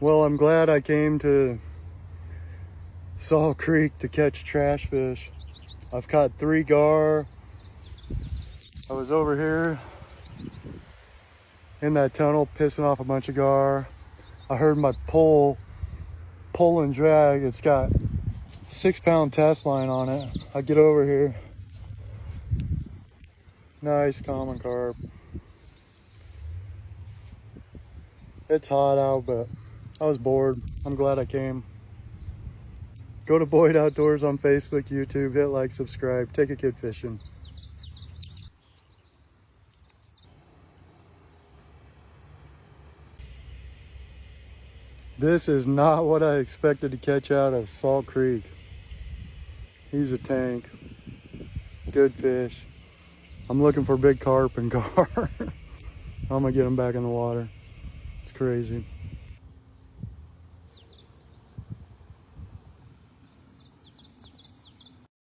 Well, I'm glad I came to Salt Creek to catch trash fish. I've caught 3 gar. I was over here in that tunnel pissing off a bunch of gar. I heard my pull and drag. It's got 6-pound test line on it. I get over here. Nice common carp. It's hot out, but I was bored. I'm glad I came. Go to Boyd Outdoors on Facebook, YouTube, hit like, subscribe, take a kid fishing. This is not what I expected to catch out of Salt Creek. He's a tank. Good fish. I'm looking for big carp and gar. I'm gonna get him back in the water. It's crazy.